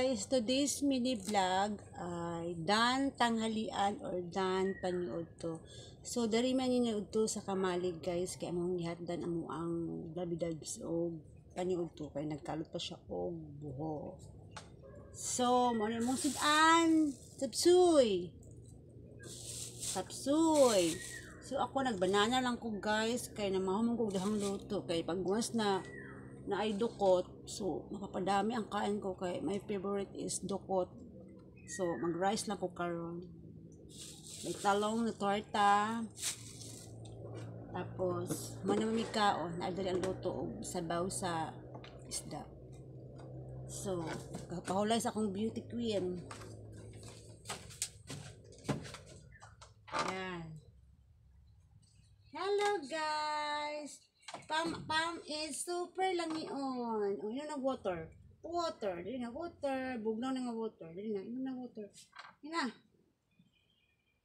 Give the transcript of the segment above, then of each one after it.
guys, today's mini vlog ay dan tanghalian or dan paniud to. So dari man niud to sa kamalig guys, kay among gihatdan amo ang dabidabs og paniud to kay nagkalot pa siya og buho. So mo ni mong sudan, sapsuy. Sapsuy. So ako nagbanana lang ko guys, kay namahumong kog dahang luto kay pag once na ay dukot, so mapapadami ang kain ko kay my favorite is dukot. So mag rice lang ko karon. May talong na torta, tapos manamikaon na dali ang luto og sabaw sa isda. So kapahulay sa akong beauty queen. Yan. Hello guys, Pam is super langion. Oh, yun na water. Water. Dili na water. Bugnaw na nga water. Dili na. Inom na water. Yun na.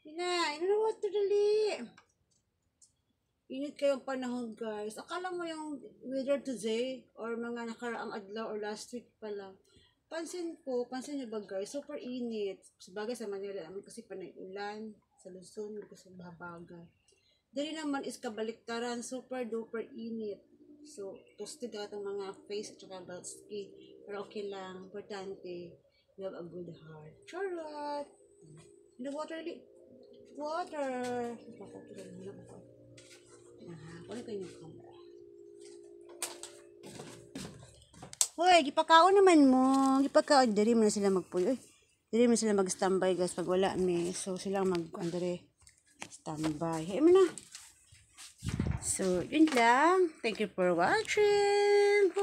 Yun na. Inom na water dali. Init kayong panahon guys. Akala mo yung weather today or mga nakaraang adlaw or last week pala. Pansin nyo ba guys? Super init. Sabagay sa Manila naman kasi panay ulan. Sa Luzon kasi bahabaga. Dali naman is kabaliktaran, super duper init. So, toasted na itong mga face at saka belt skin. Pero okay lang, importante, you have a good heart. Charot! The water, water! Kunin ko yung camera. Hoy, gipakaon naman mo. Gipakaon, dali mo na sila magpuyo. Dali mo na sila mag-standby guys pag wala me. So, silang mag-andare. Standby. Hey mo na. So, yun lang. Thank you for watching.